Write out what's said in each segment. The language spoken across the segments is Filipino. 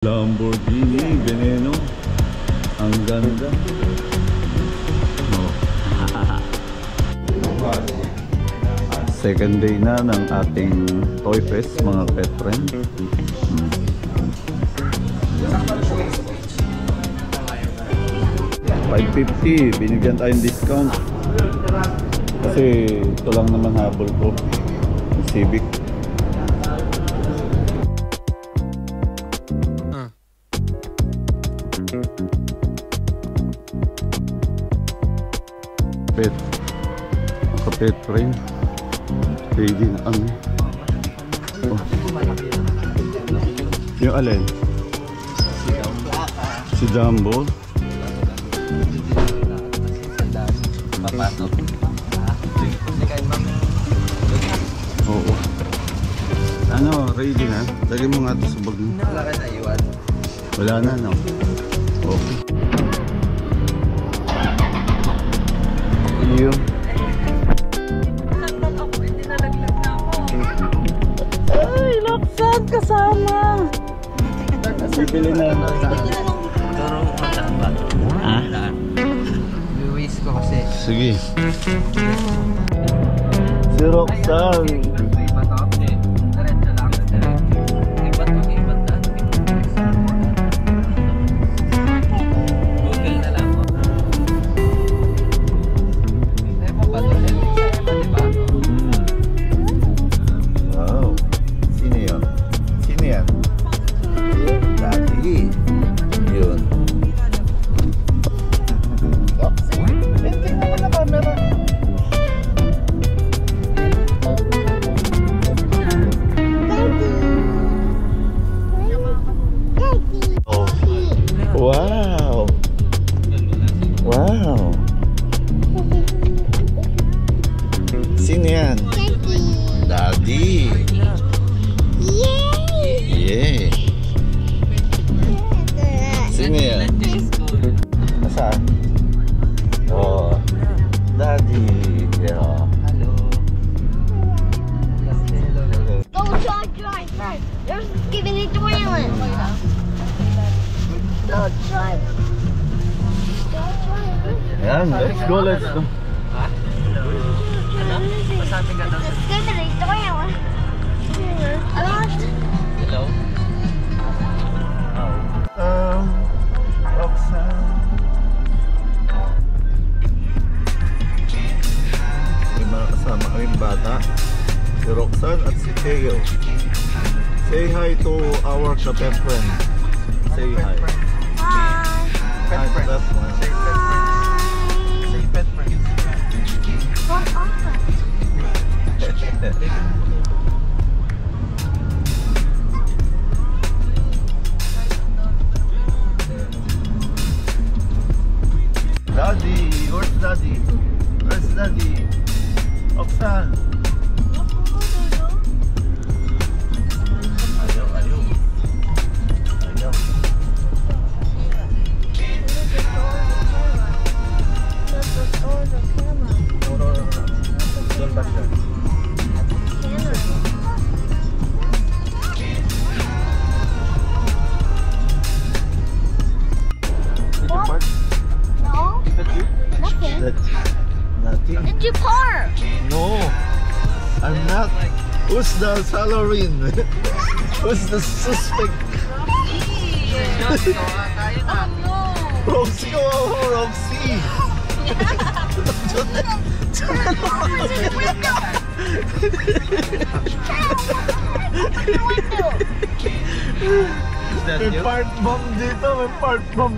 Lamborghini Veneno. Ang ganda. Oh. Second day na ng ating Toy Fest, mga pet friend. 550, binigyan tayong discount. Kasi ito lang naman habol ko, yung Civic. Pet, pet friend. Pwede na ang oh. Yung alin? Si Jumbo. Papasok. Oo. Ano, ready na? Lagay mo nga ito sa bag mo. Wala ka na iwan. Wala na, no? Okay. Iyo. Naglag ako, hindi nalaglag na ako. Ay, laksan kasama. Bibili na. Turo mo kung saan ba? Ah? Luis ko kasi. Sige. Si Roxanne. Iba to? Diretso lang. Iba to, iba to. Google na lang ko. Eh, papatuloy sa iba, diba? Wow. Sino yun? Sino yan? Daddy. Yun. Tingnan mo na camera. Oh. Wow. Wow. Sino yan? Daddy. Yeah. Sino yan? Nasaan? Oh. Daddy. Yeah. Hello. Hello. Go drive first. They're giving it to Waylon. Go drive. Yan, let's go, let's go. Ha? Hello. Ano? Pasabi ka daw. Let's go to the Waylon. Hello. Roxanne. May mga kasama kaming bata. Si Roxanne at si Theo. Say hi to our kapet friend. Say hi. Hi. Hi to that one. Say pet friends. Say pet friends. What offer? Daddy, where's Daddy? Where's Daddy? Roxanne. Ayaw, ayaw. Ayaw. Doon ba siya? Did you park? No, Is that you? nothing. That's nothing. Did you park? No, I'm not. Who's the Salarin? Who's the suspect? Roxy, oh, Roxy. May part bomb dito, may part bomb.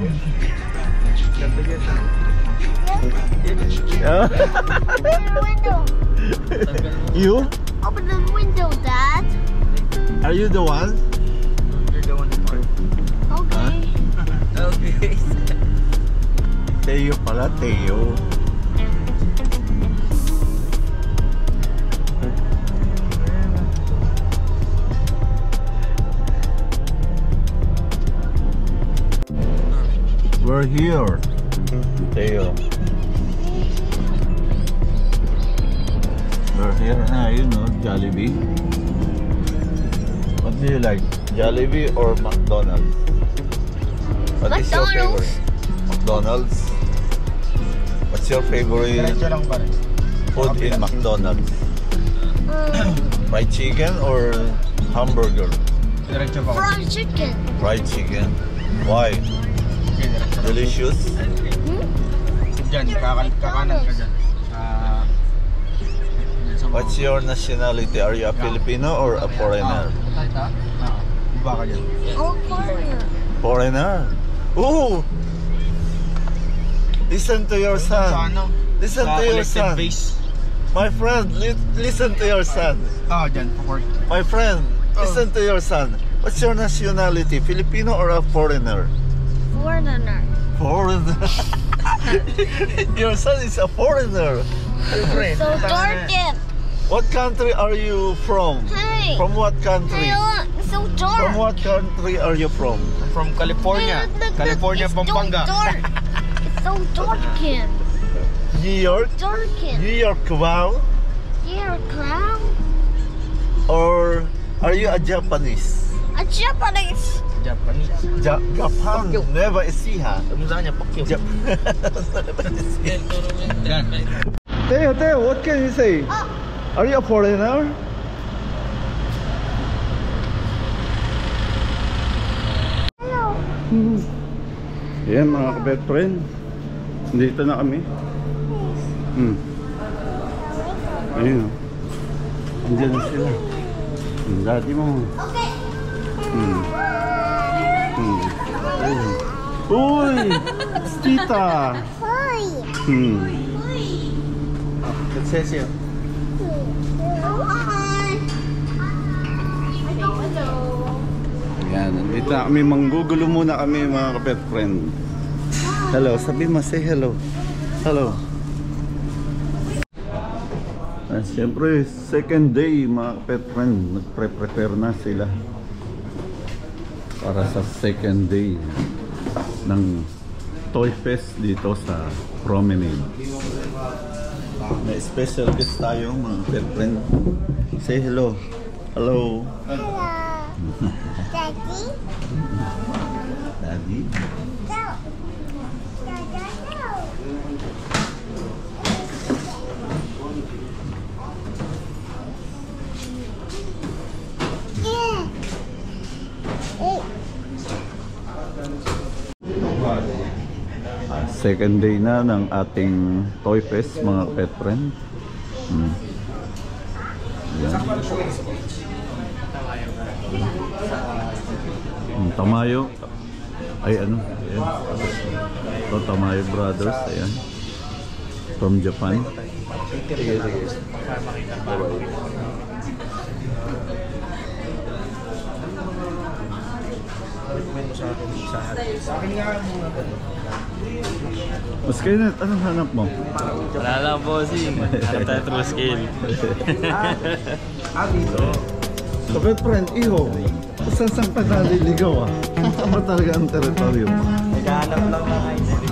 You? Open the window, Dad. Are you the one? You're the one who parked. Okay. Okay. Theo pala, Theo. We're here. Theo. We're here na, you know, Jollibee. What do you like? Jollibee or McDonald's? What is your McDonald's. favorite? McDonald's. What's your favorite Diretso lang pa rin. food in McDonald's? Fried chicken or hamburger? Diretso pa. Fried chicken. Fried chicken. Why? Okay, diretso lang. Delicious. Diyan, kakanan ka dyan. Diyan sa What's your nationality? Are you a Filipino or a foreigner? Iba ka dyan. Oh, foreigner. Foreigner? Ooh! Listen to your Sa son. ano? Listen Sa to your collective son. base. My friend, listen to your son. Dyan, pork. My friend, listen to your son. What's your nationality? Filipino or a foreigner? Foreigner. Foreigner. Your son is a foreigner. So dark. What country are you from? Hey. From what country? Hey, look, it's so dark. From what country are you from? From California. Hey, look, California, it's Pampanga. So dark. It's so dark. New York? Dark. New York, wow. You're a clown. Or are you a Japanese? A Japanese. Japanese. Japan, Nueva Ecija. Ano saan niya? Pakyo. Yan. Teo, what can you say? Are you a foreigner? Hello. Yan mga ka-best friend. Dito na kami. Ayun. Andiyan na sila. Ang daddy mo. Okay. Ayun. Uy! Tita! Hi. It says here. Hi. Hello. Yan, nandito na kami. Manggugulo muna kami mga ka-pet friend. Hello, sabi mo, say hello. Hello. Siyempre, second day mga ka-pet friend. Nagpre-prepare na sila para sa second day ng Toy Fest dito sa Promenade. May special guest tayo mga ka-pet friend. Say hello. Hello. Hello. Daddy. Daddy. Go. Dada, go. Yeah. Second day na ng ating Toy Fest mga pet friend. Yan. Tamayo. Ay ano? Ayan. Ito Tamayo Brothers. Ayan. From Japan. Mas kayo na, anong hanap mo? Wala lang po si Hanap tayo true scale. Kapit friend, iho. Saan pa naliligaw ah? Saan ba talaga ang teritoryo mo? Naghahanap lang ng identity.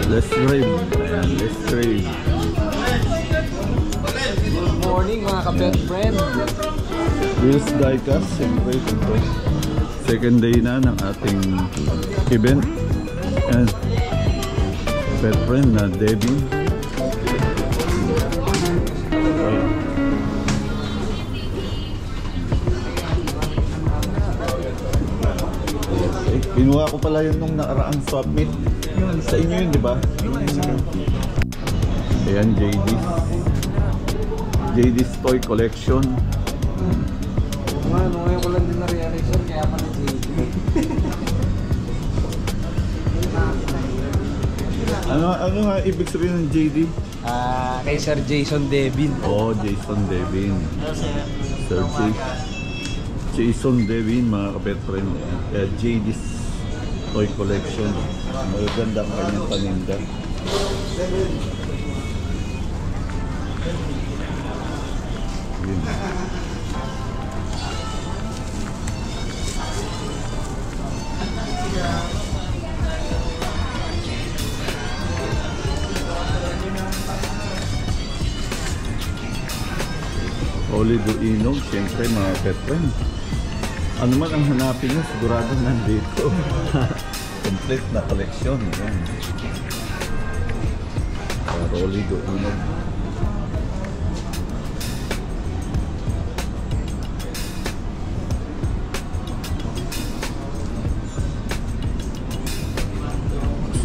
Let's drive. Ayan, let's drive. Good morning mga ka-best friend. Wheels Diecast, siyempre ito. Second day na ng ating event. And pet friend na Debbie. Kinuha ko pala yun nung naaraang swap meet. Sa inyo yun, di ba? Ayan, JD's Toy Collection. Ngayon ko lang din na-realization kaya pa na Ano nga ibig sabihin ng JD? kay Sir Jason Devin. Oh, Jason Devin. Sir Jason Devin, mga kapet friend. JD's Toy Collection. Magaganda ang kanyang paninda. Yun. Rolly Duinog, siyempre mga pet friend. Ano man ang hanapin nyo, sigurado nandito. Complete na collection. Yan. Rolly Duinog.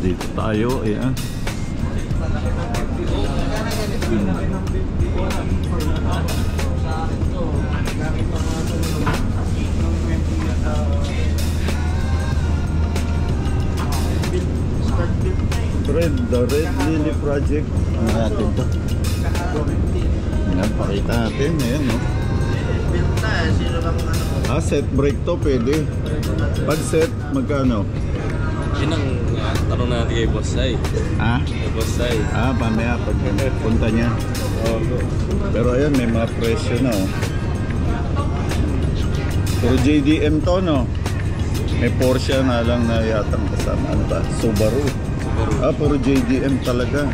Dito tayo, ayan. The Red Lily Project. Ano natin to? Ayan, pakita natin. Ayan, no? Set break to, pwede. Pag set, magkano? Yun ang tanong natin kay Boss Sai. Kay Boss Sai. Pamaya pag punta niya. Pero ayan, may mga presyo na, oh. Pero JDM to, no? May Porsche na lang na yatang kasama. Ano ba? Subaru. Pero JDM talaga.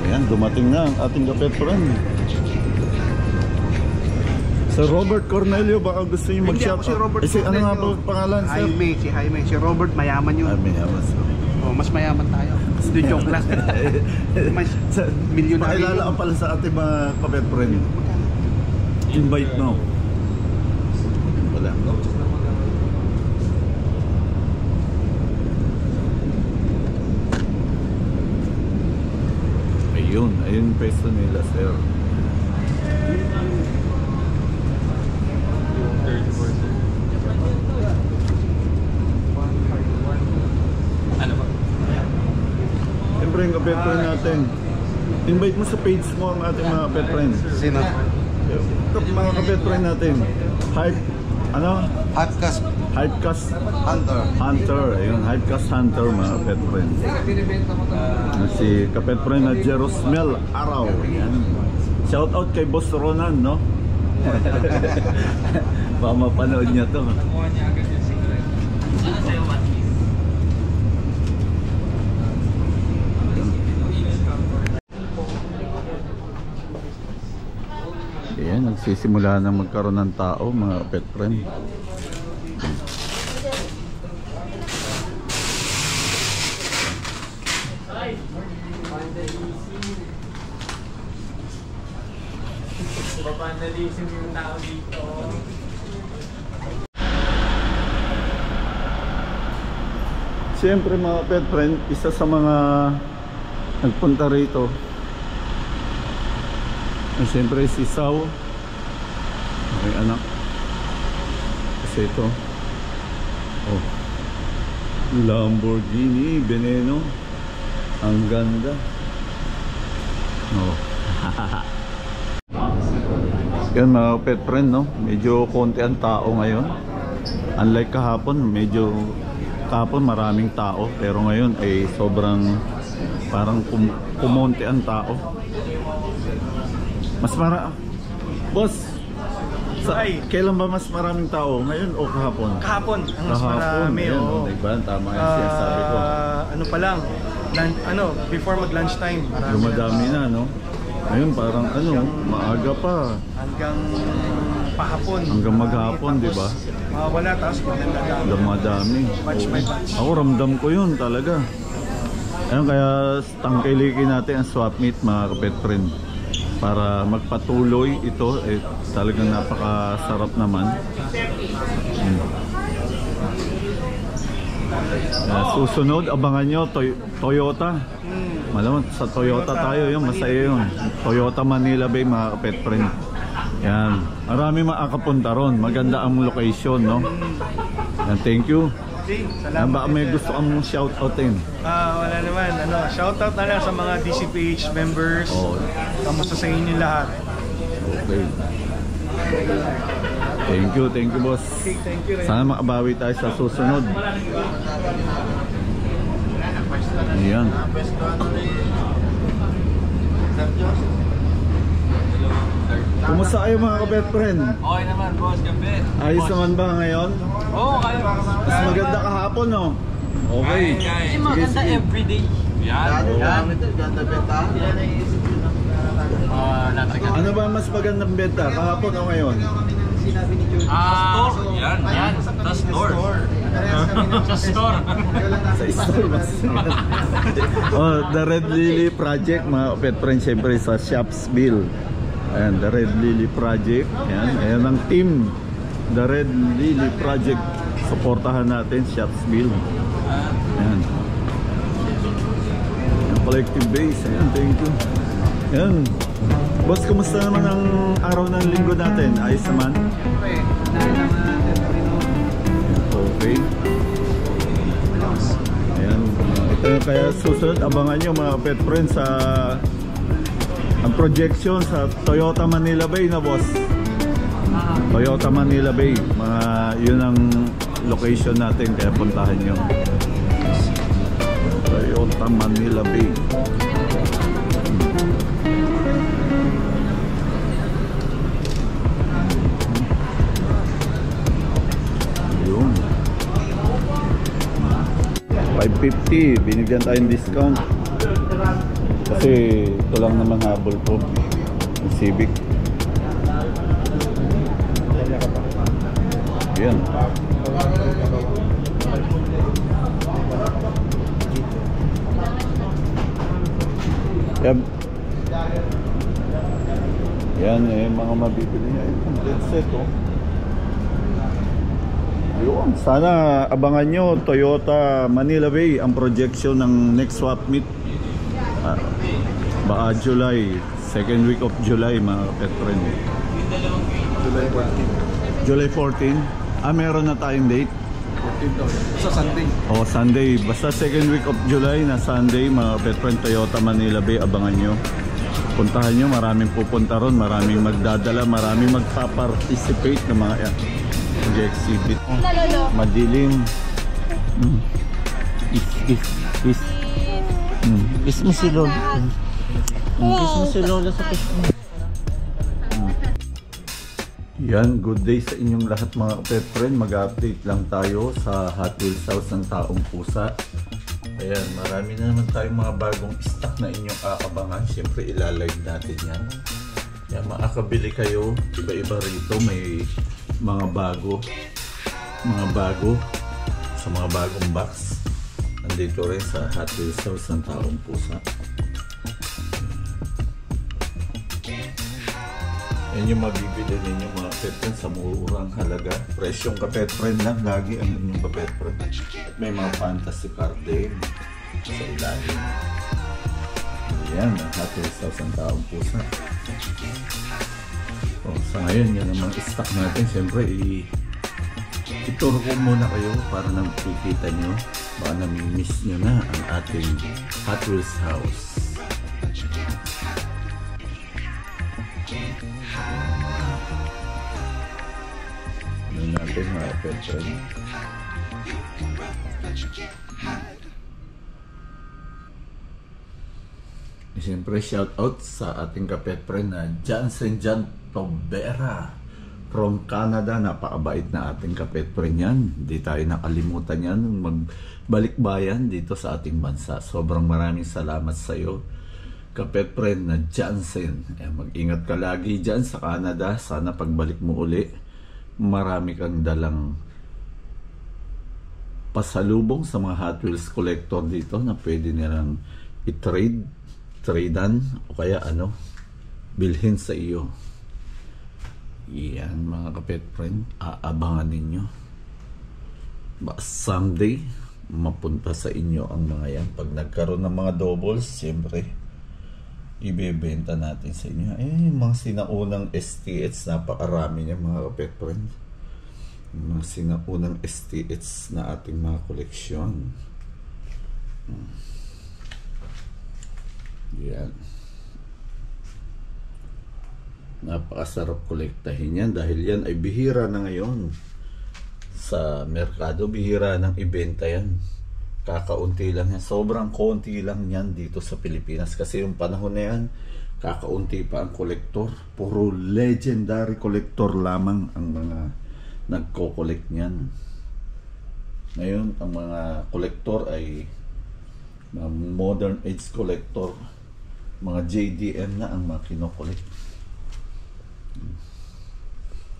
Ayan, dumating na ang ating kapet friend. Sir Robert Cornelio, baka gusto niyo mag-shop. Si Robert ano nga po pangalan, sir? Jaime. Si Robert, mayaman yun. Mayaman, sir. Mas mayaman tayo. Studio class. Mas milyonaryo. Pakilala ka pala sa ating mga kapet friend. Invite no. Wala. Ayun yung peso nila, sir. Ano ba? Siyempre yung kapet friend natin. Invite mo sa page mo ang ating mga kapet friend. Sino? Mga kapet friend natin. Hypecast Hunter. Ayun, Hypecast Hunter, mga kapet friend. Si kapet friend na Jerosmel Araw. Yan. Shout out kay Boss Ronan, no? Baka mapanood niya to. Ayan, nagsisimula na magkaroon ng tao, mga pet friend. Babandalism yung tao dito. Siyempre mga pet friend, isa sa mga nagpunta rito ay siyempre si Sao. Okay, anak. Kasi ito, oh, Lamborghini Veneno. Ang ganda. Oh. Yan mga pet friend, no? Medyo konti ang tao ngayon. Unlike kahapon, kahapon maraming tao, pero ngayon ay sobrang parang kumonti ang tao. Boss, kailan ba mas maraming tao? Ngayon o kahapon? Kahapon, ang mas marami. Ayan, diba? Tama yung sinasabi ko. Ano pa lang, before mag-lunch time. Dumadami na, no? Ngayon parang maaga pa. Hanggang pahapon. Hanggang maghapon, di ba? Wala, tapos Dumadami. Batch by batch. Ako ramdam ko yun talaga. Ayun, kaya tangkilikin natin ang swap meet, mga kapet friend. Para magpatuloy ito, talagang napakasarap naman. Susunod, abangan nyo, Toyota. Malamang sa Toyota tayo, yun, masaya yun. Toyota Manila Bay, mga pet friend. Yan, marami makakapunta ron. Maganda ang location, no? Yan, thank you. Salamat. Baka may gusto kang shoutoutin. Wala naman. Shoutout na lang sa mga DCPH members. Kamusta sa inyo lahat? Okay. Thank you, boss. Okay, thank you rin. Sana makabawi tayo sa susunod. Ayan. Kumusta kayo mga ka-pet friend? Okay naman, boss, gabi. Ayos naman ba ngayon? Oo, kaya. Mas maganda kahapon, no? Okay. Kasi maganda everyday. Ano ba mas magandang benta? Kahapon o ngayon? Yan. Sa store. Sa store. Sa store mas. Oh, the Red Lily Project, mga pet friends, siyempre sa Shopsville. Ayan, the Red Lily Project. Ayan ang team. The Red Lily Project. Suportahan natin, Shopsville. Ayan. Yung collective base. Ayan, thank you. Ayan. Boss, kumusta naman ang araw ng linggo natin? Ayos naman? Okay. Ayan. Ito yung kaya susunod. Abangan nyo mga pet friends sa ang projection sa Toyota Manila Bay na boss. Toyota Manila Bay. Mga yun ang location natin. Kaya puntahan nyo. Toyota Manila Bay. Yun. 550. Binigyan tayong discount. Kasi ito lang naman habol ko. Yung Civic. Yan. Yan mga mabibili niya. Complete set Yun. Sana abangan nyo Toyota Manila Bay ang projection ng next swap meet. Baka July, second week of July mga pet friend. July 14. Meron na tayong date. 14 sa Sunday. Sunday. Basta second week of July na Sunday mga pet friend, Toyota Manila Bay, abangan nyo. Puntahan nyo, maraming pupunta ron, maraming magdadala, maraming magpa-participate ng mga exhibit. Madilim. Kiss mo si Lola. Kiss mo si Lola sa kiss mo. Yan, good day sa inyong lahat mga pet friend. Mag-update lang tayo sa Hot Wheels House ng Taong Pusa. Ayan, marami na naman tayong mga bagong stock na inyong aabangan. Siyempre ilalive natin yan. Yan, makakabili kayo. Iba-iba rito, may mga bago sa mga bagong box. Nandito rin sa Hot Wheels House ng Taong Pusa. Yan yung mabibili ninyo mga pet friend sa murang halaga. Presyong ka-pet friend lang lagi ang inyong ka-pet friend. At may mga fantasy card din sa ilalim. Yan ang Hot Wheels House ng Taong Pusa. Sa ngayon yan ang mga stock natin. Siyempre ituro ko muna kayo para nang kikita nyo. Baka nami-miss nyo na ang ating Hot Wheels House. Ano natin mga pet friend. Siyempre shout out sa ating ka-pet friend na Johnson John Tobera from Canada. Napakabait na ating ka-pet friend yan. Hindi tayo nakalimutan yan nung magbalik bayan dito sa ating bansa. Sobrang maraming salamat sa iyo ka-pet friend na Johnson. Mag-ingat ka lagi dyan sa Canada. Sana pagbalik mo uli marami kang dalang pasalubong sa mga Hot Wheels collector dito na pwede nilang tradean o kaya bilhin sa iyo. Yan mga ka-pet friend, aabangan ninyo. Someday mapunta sa inyo ang mga yan. Pag nagkaroon ng mga doubles, siyempre ibebenta natin sa inyo. Mga sinaunang STH, napakarami niya mga ka-pet friend. Mga sinaunang STH na ating mga koleksyon. Yan. Napakasarap kolektahin yan dahil yan ay bihira na ngayon sa merkado. Bihira ng ibenta yan. Kakaunti lang yan. Sobrang konti lang yan dito sa Pilipinas kasi yung panahon na yan kakaunti pa ang kolektor. Puro legendary kolektor lamang ang mga nagko-collect niyan. Ngayon, ang mga collector ay mga modern age collector, mga JDM na ang mga kinokollect.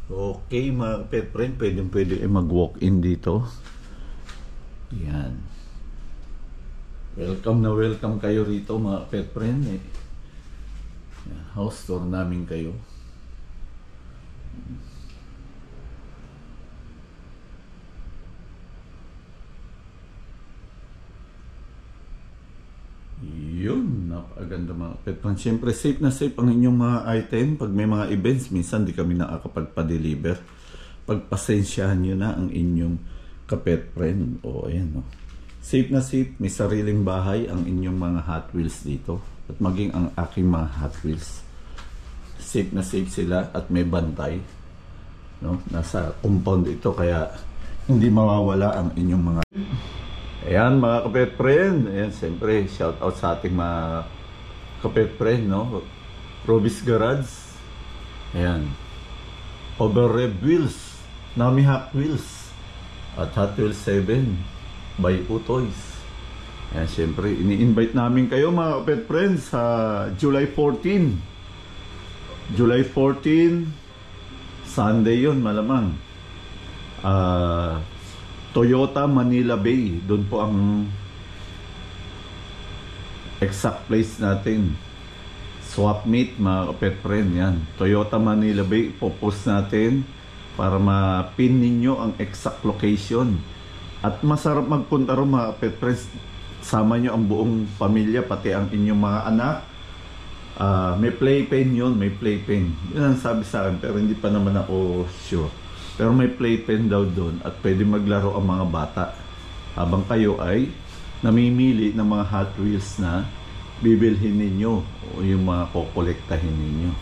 Okay mga pet friend, pwede mag-walk-in dito. Yan. Welcome na welcome kayo rito mga pet friend. House tour namin kayo. Yun, napakaganda mga pet friend. Siyempre safe na safe ang inyong mga item. Pag may mga events, minsan di kami nakakapagpa-deliver. Pagpasensyahan nyo na ang inyong ka-pet friend. O ayan, no. Safe na safe, may sariling bahay ang inyong mga Hot Wheels dito. At maging ang aking mga Hot Wheels. Safe na safe sila at may bantay. No? Nasa compound ito kaya hindi mawawala ang inyong mga... Ayan mga ka-pet friend. Ayan, siyempre, shout out sa ating mga ka-pet friend, no? Robis Garage. Ayan. Overrev Wheels. Nami Hot Wheels. At Hot Wheels 7 by Utoys. Ayan, siyempre, ini-invite namin kayo mga ka-pet friends sa July 14. July 14, Sunday yun, malamang. Toyota Manila Bay, doon po ang exact place natin. Swap meet mga pet friend, yan. Toyota Manila Bay, popost natin para ma-pin ninyo ang exact location. At masarap magpunta rin mga pet friends. Sama nyo ang buong pamilya, pati ang inyong mga anak. May playpen yun, may playpen. Yun ang sabi sa akin, pero hindi pa naman ako sure. Pero may playpen daw doon at pwede maglaro ang mga bata habang kayo ay namimili ng mga Hot Wheels na bibilhin ninyo o yung mga kokolektahin ninyo.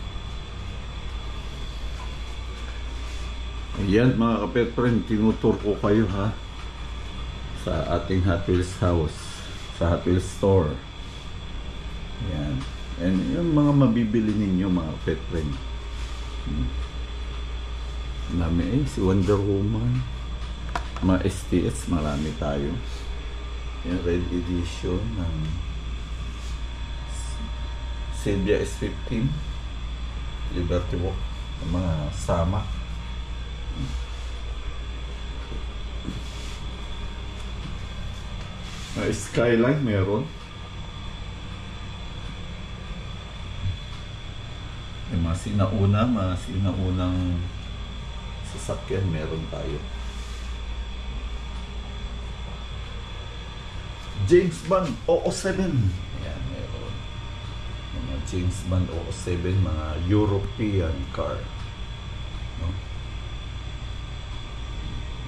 Ayan mga ka-pet friend, tinutur ko kayo ha sa ating Hot Wheels house, sa Hot Wheels store. Ayan. And yung mga mabibili ninyo mga pet friend. Marami si Wonder Woman, mga STS, marami tayo. Yung red edition ng Silvia S15, Liberty Walk, mga sama. Skyline meron. Yung mga sinaunang sasakyan meron tayo. James Bond 007. Ayan, meron. Mga James Bond 007, mga European car. No?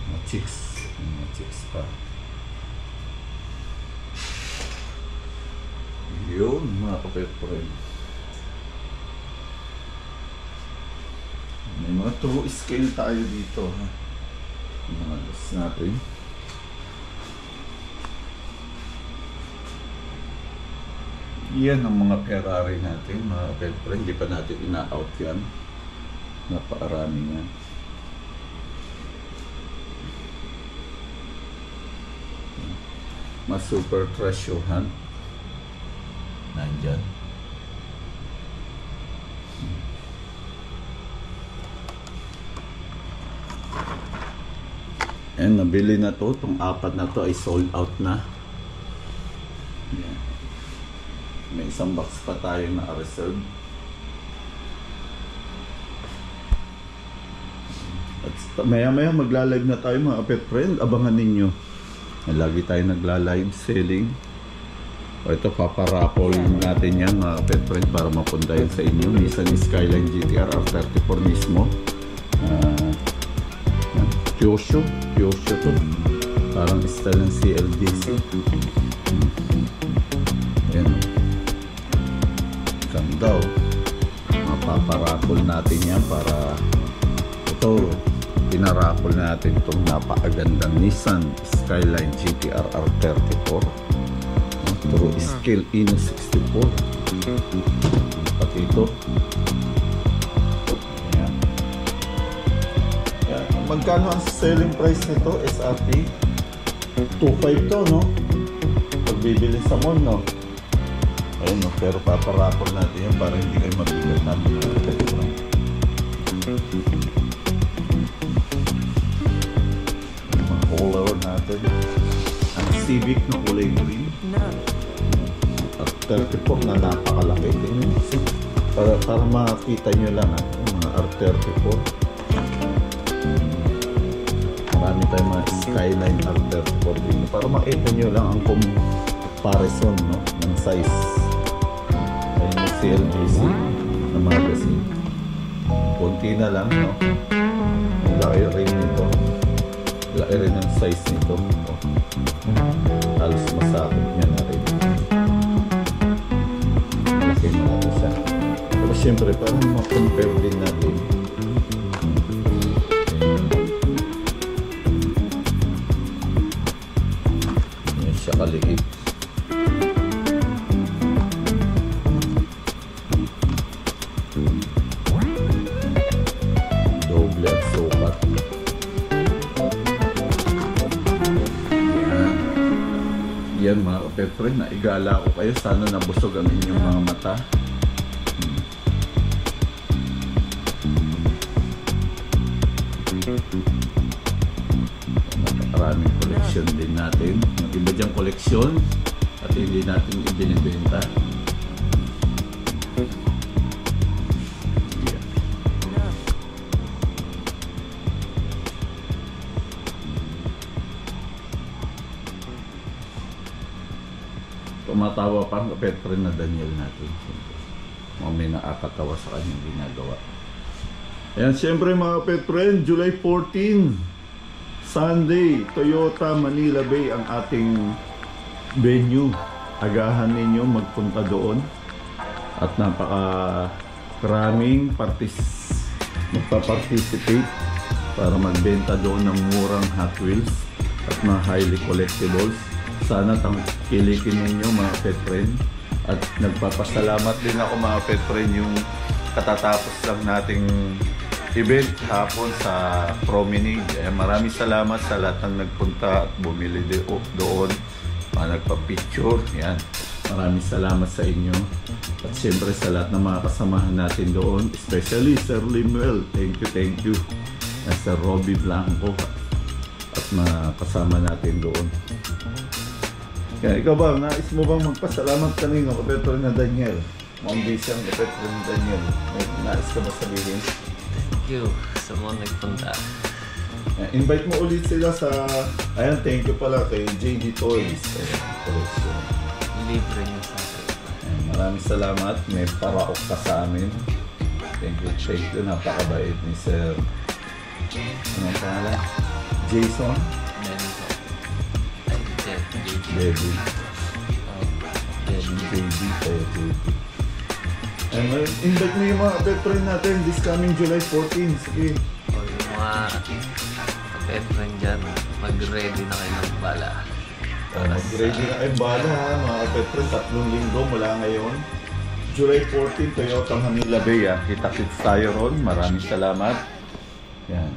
Mga chicks pa. Yun mga kapet friend. May mga true scale tayo dito ha. Mga gas natin. Yan ang mga Ferrari natin mga pet friend. Hindi pa natin ina-out yan. Napakarami nga. Mga super treasurehan. Nandyan. And nabili na to, itong apat na to ay sold out na. Yan. May isang box pa tayo na reserve. At maya magla-live na tayo mga pet friend, abangan ninyo. Lagi tayo nagla-live selling. O ito, paparapol natin yan mga pet friend para mapunta yan sa inyo. Nissan Skyline GTR R34 mismo. Kyosho to. Parang style ng CLDC. Ayan. Ganda o. Mapaparapol natin yan para ito, pinarapol natin itong napakagandang Nissan Skyline GTR R34. True Scale Ino 64. Pati ito. Magkano ang selling price nito? SRP 2.5 to, no? Pag bibili sa mall, no? Ayun, no? Pero paparapol natin yan para hindi kayo mabigat natin. Mga color natin. Ang Civic na kulay green. At 34 na napakalaki. Para makita nyo lang, yung mga R34. Marami tayong mga Skyline R34 dito. Para makita nyo lang ang comparison, no, ng size. Ayun yung CLBC na magazine. Kunti na lang, no? Laki rin nito. Laki rin ang size nito. Halos masakot niya na rin. Malaki malaki siya. Pero syempre, parang ma-compare din natin. Yan siya kaliit. Doble at sukat. Yan mga kapetren, naigala ko kayo. Sana nabusog ang inyong mga mata. Napakaraming koleksyon din natin. Yung iba dyang koleksyon at hindi natin ibinibenta. Tumatawa pa ang kapetren na Daniel natin. May nakakatawa sa kanyang ginagawa. Ayan, siyempre mga kapetren, July 14, Sunday, Toyota Manila Bay ang ating venue. Agahan ninyo magpunta doon. At napakaraming magpa-participate para magbenta doon ng murang Hot Wheels at mga highly collectibles. Sana tangkilikin ninyo mga pet friend. At nagpapasalamat din ako mga pet friend yung katatapos lang nating event hapon sa Promenade. Maraming salamat sa lahat ng nagpunta at bumili doon, mga nagpa-picture. Yan. Maraming salamat sa inyo. At siyempre sa lahat ng mga kasamahan natin doon, especially Sir Limuel. Thank you. Sir Robbie Blanco at mga kasama natin doon. Kaya ikaw ba, nais mo bang magpasalamat kanino kapetro na Daniel? Mukhang busy ang kapetro na Daniel. May nais ka ba sabihin? Thank you sa mga nagpunta. Invite mo ulit sila sa... Ayan, thank you pala kay JD Toys. Ayan, collection. Libre niyo sa akin. Ayan, maraming salamat. May paraok ka sa amin. Thank you. Napakabait ni Sir... Anong pangalan? Jason? Baby. Invite mo yung mga kapetren natin this coming July 14. Sige. O yung mga kapetren dyan, mag-ready na kayo ng bala. Mag-ready na kayong bala ha, mga kapetren. 3 linggo mula ngayon. July 14, Toyota Manila Bay. Kita-kits tayo ron. Maraming salamat. Yan.